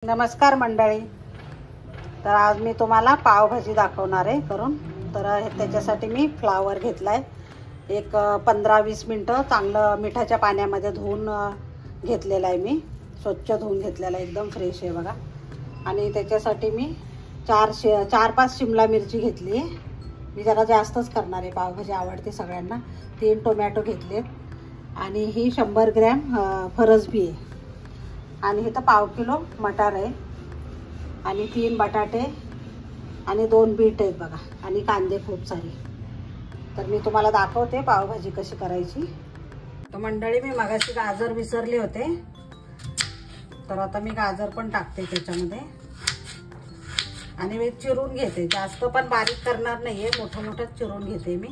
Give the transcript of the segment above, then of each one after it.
नमस्कार मंडळी, तर आज मी तुम्हाला पावभाजी दाखवणार आहे करून। तर त्याच्यासाठी मी फ्लावर घेतलाय, एक 15-20 मिनिटं चांगलं मिठाच्या पाण्यामध्ये धुवून घेतलेला आहे। मी स्वच्छ धुवून घेतलेला आहे, एकदम फ्रेश आहे बघा। आणि त्याच्यासाठी मी 4-5 शिमला मिरची घेतली आहे। मी जरा जास्तच करणार आहे, पावभाजी आवडते सगळ्यांना। 3 टोमॅटो घेतलेत आणि ही 100 ग्रॅम फरसबी आहे। आणि इथं पाव किलो मटार आहे आणि 3 बटाटे आणि 2 बीट आहेत बघा, आणि कांदे खूप सारे। तर मी तुम्हाला दाखवते पावभाजी कशी करायची। तर मंडळी, मी मगाशी गाजर विसरले होते, तर आता मी गाजर पण टाकते त्याच्यामध्ये आणि मी चिरून घेते। जास्त पण बारीक करणार नाहीये, मोठं मोठं चिरून घेते मी।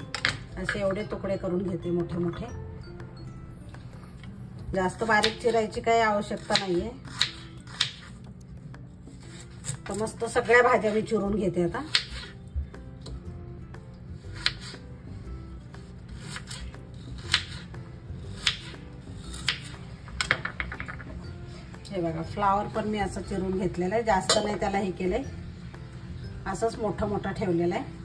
असे एवढे तुकडे करून घेते मोठे मोठे, जास्त बारीक चिरायची काही आवश्यकता नाहीये। तर मस्त सगळ्या भाज्या मी चिरून घेते आता। हे बघा, फ्लावर पण मी असं चिरून घेतलेलं आहे, जास्त नाही त्याला हे केलंय, असंच मोठं मोठं ठेवलेलं आहे।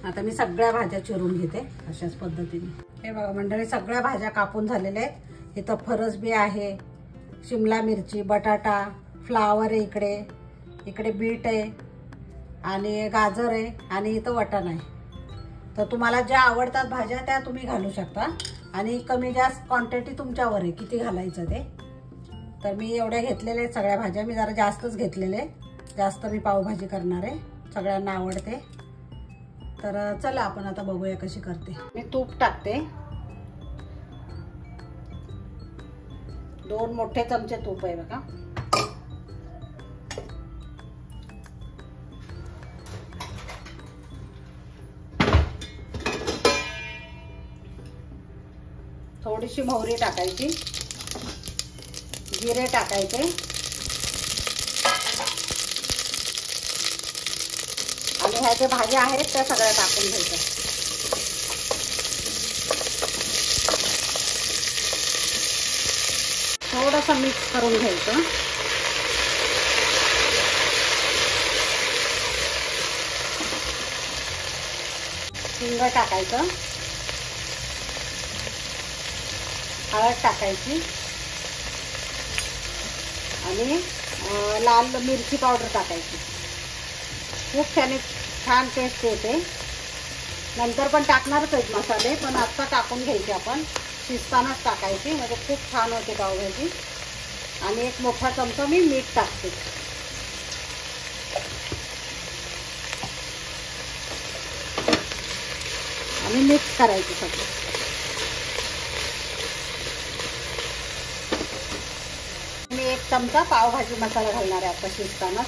आता मी सगळ्या भाज्या चिरून घेते अशाच पद्धतीने। हे बघा मंडळी, सगळ्या भाज्या कापून झालेल्या आहेत। इथं फरसबी आहे, शिमला मिरची, बटाटा, फ्लावर आहे, इकडे बीट आहे आणि गाजर आहे आणि इथं वाटाणा आहे। तर तुम्हाला ज्या आवडतात भाज्या त्या तुम्ही घालू शकता आणि कमी जास्त क्वांटिटी तुमच्यावर आहे किती घालायचं ते। तर मी एवढ्या घेतलेल्या आहेत सगळ्या भाज्या, मी जरा जास्तच घेतलेले, जास्त मी पावभाजी करणार आहे, सगळ्यांना आवडते। तर चला आपण आता बघूया कशी करते। मी तूप टाकते, 2 मोठे चमचे तूप आहे बघा। थोडीशी मोहरी टाकायची, जिरे टाकायचे आणि ह्या ज्या भाज्या आहेत त्या सगळ्या टाकून घ्यायच्या। थोडंसं मिक्स करून घ्यायचं हिंग टाकायचं, हळद टाकायची आणि लाल मिरची पावडर टाकायची। खूप छान टेस्ट येते। नंतर पण टाकणारच आहेत मसाले, पण आता टाकून घ्यायचे आपण, शिजतानाच टाकायची, म्हणजे खूप छान होते पावभाजी। आणि 1 मोठा चमचा मी मीठ टाकते आणि मिक्स करायचं सगळं। मी 1 चमचा पावभाजी मसाला घालणार आहे आता शिजताना।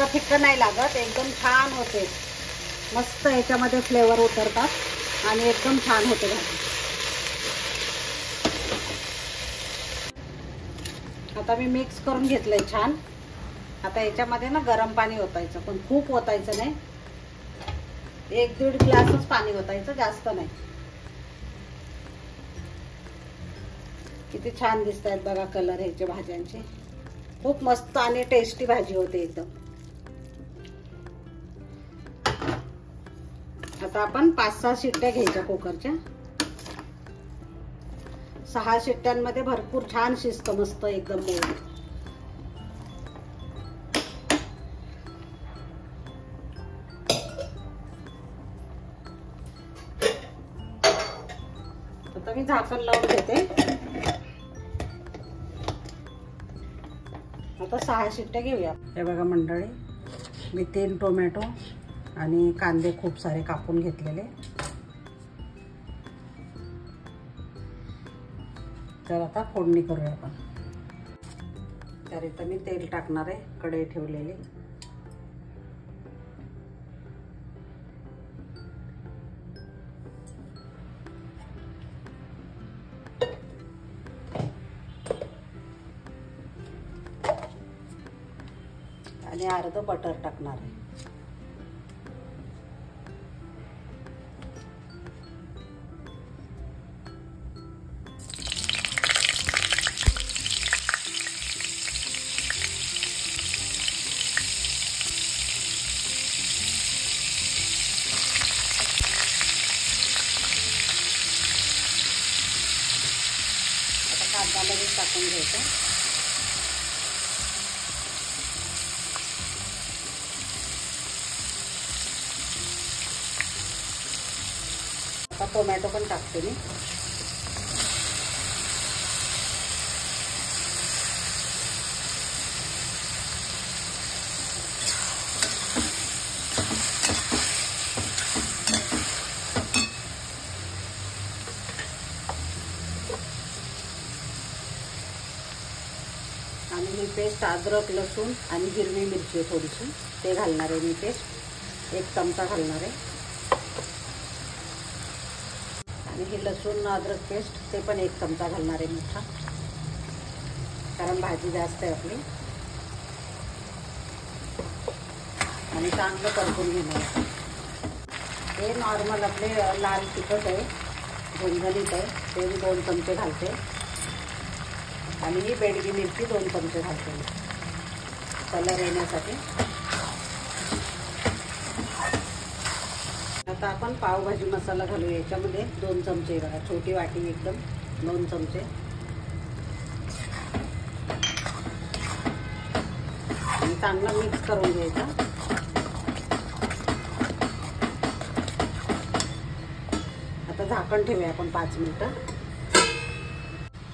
फिक्कं नाही लागत, एकदम छान होते, मस्त याच्यामध्ये फ्लेवर उतरतात आणि एकदम छान होते भाजी। आता मी मिक्स करून घेतलंय छान। आता याच्यामध्ये ना गरम पाणी ओतायचं, पण खूप ओतायचं नाही, 1-1.5 ग्लासच पाणी ओतायचं, जास्त नाही। किती छान दिसत आहेत बघा कलर ह्याच्या भाज्यांचे, खूप मस्त आणि टेस्टी भाजी होते एकदम। आता आपण 5-6 शिट्ट्या घ्यायच्या कुकरच्या। 6 शिट्ट्यांमध्ये भरपूर छान शिजतं, मस्त एकदम मऊ। आता मी झाकण लावून घेते। आता 6 शिट्ट्या घेऊया। हे बघा मंडळी, मी 3 टोमॅटो आणि कांदे खूप सारे कापून घेतलेले। तर आता फोडणी करूया आपण। तर इथं मी तेल टाकणार आहे, कढई ठेवलेली। आणि अर्ध बटर टाकणार आहे। लगेच टाकून घ्यायचं. आता टोमॅटो पण टाकते मी. आणि ही पेस्ट अद्रक लसूण आणि हिरवी मिरची थोडीशी ते घालणार आहे मी. पेस्ट 1 चमचा घालणार आहे. आणि ही लसूण अद्रक पेस्ट ते पण 1 चमचा घालणार आहे मोठा, कारण भाजी जास्त आहे आपली. आणि चांगलं परतून घेणार आहे. हे नॉर्मल आपले लाल तिखट आहे, झणझणीत आहे, ते मी 2 चमचे घालते. आणि ही बेडगी मिरची 2 चमचे घालते मी कलर येण्यासाठी. आता आपण पावभाजी मसाला घालू याच्यामध्ये. 2 चमचे बघा, छोटी वाटी एकदम 2 चमचे. आणि चांगलं मिक्स करून घ्यायचं. आता झाकण ठेवूया आपण 5 मिनिटं.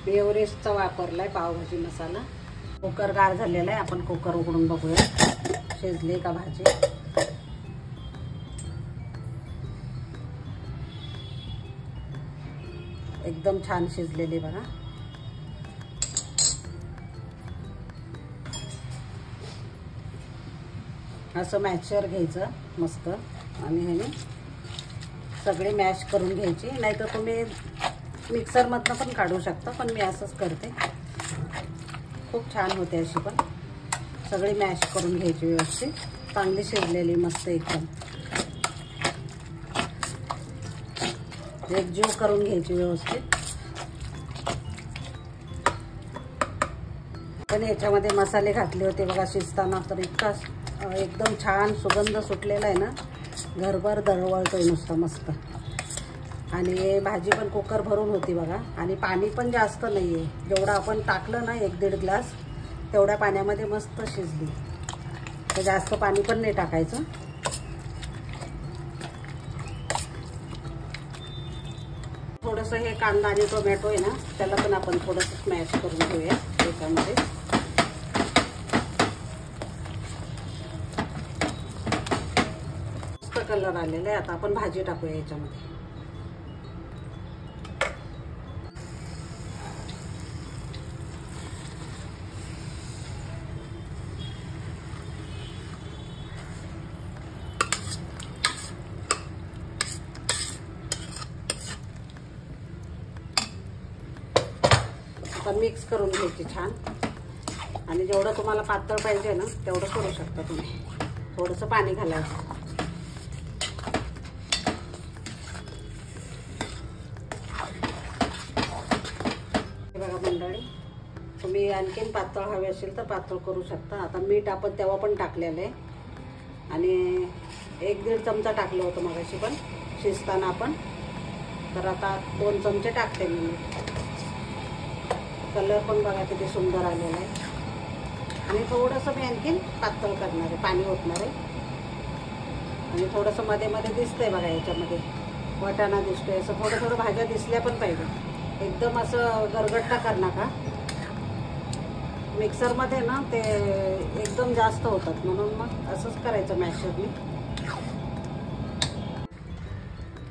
एव्हरेस्टचा वापरलाय पावभाजी मसाला. कुकर गार झालेला आहे. आपण कुकर उघडून बघूया शिजली का भाजी. एकदम छान शिजलेली बघा. असं मॅशर घ्यायचं मस्त आणि ह्याने सगळी मॅश करून घ्यायची. नाहीतर तुम्ही मिक्सरमधनं पण काढू शकता, पण मी असंच करते. खूप छान होते अशी. पण सगळी मॅश करून घ्यायची व्यवस्थित. चांगली शिजलेली मस्त एकदम. एकजीव करून घ्यायची व्यवस्थित. पण याच्यामध्ये मसाले घातले होते बघा शिजताना, तर इतका एकदम छान सुगंध सुटलेला आहे ना, घरभर दरवळतोय नुसतं मस्त. आणि भाजी पण कुकर भरून होती बघा. आणि पाणी पण जास्त नाही आहे. जेवढं आपण टाकलं ना 1-1.5 ग्लास तेवढ्या पाण्यामध्ये मस्त शिजली. तर जास्त पाणी पण नाही टाकायचं. थोडंसं हे कांदा आणि टोमॅटो आहे ना, त्याला पण आपण थोडंसं स्मॅश करून घेऊया त्याच्यामध्ये. मस्त कलर आलेला आहे. आता आपण भाजी टाकूया याच्यामध्ये. आता मिक्स करून घ्यायची छान. आणि जेवढं तुम्हाला पातळ पाहिजे ना तेवढं करू शकता तुम्ही. थोडंसं पाणी घालायचं. हे बघा मंडळी, तुम्ही आणखीन पातळ हवे असेल तर पातळ करू शकता. आता मीठ आपण तेव्हा पण टाकलेलं आहे. आणि 1-1.5 चमचा टाकलं होतं मगाशी पण शिजताना आपण. तर आता 2 चमचे टाकते मी मीठ. कलर पण बघा किती सुंदर आलेला आहे. आणि थोडंसं मी आणखीन पातळ करणार आहे, पाणी ओतणार आहे. आणि थोडंसं मध्ये मध्ये दिसतंय बघा याच्यामध्ये, वाटाणा दिसतोय. असं थोडं थोडं भाज्या दिसल्या पण पाहिजे. एकदम असं गरगट्टा कर नका. मिक्सरमध्ये ना ते एकदम जास्त होतात, म्हणून मग असंच करायचं मॅशरनी.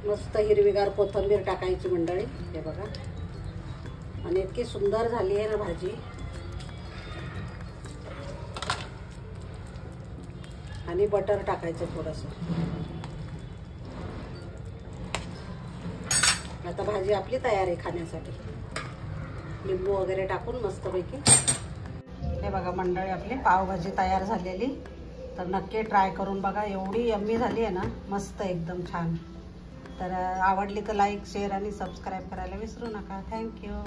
मस्त हिरवीगार कोथिंबीर टाकायची मंडळी. हे बघा, आणि इतकी सुंदर झाली आहे ना भाजी. आणि बटर टाकायचं थोडंसं. आता भाजी आपली तयार आहे खाण्यासाठी. लिंबू वगैरे टाकून मस्तपैकी. हे बघा मंडळी, आपली पावभाजी तयार झालेली. तर नक्की ट्राय करून बघा. एवढी यम्मी झाली आहे ना, मस्त एकदम छान. तर आवडली तर लाईक शेअर आणि सबस्क्राईब करायला विसरू नका. थँक्यू.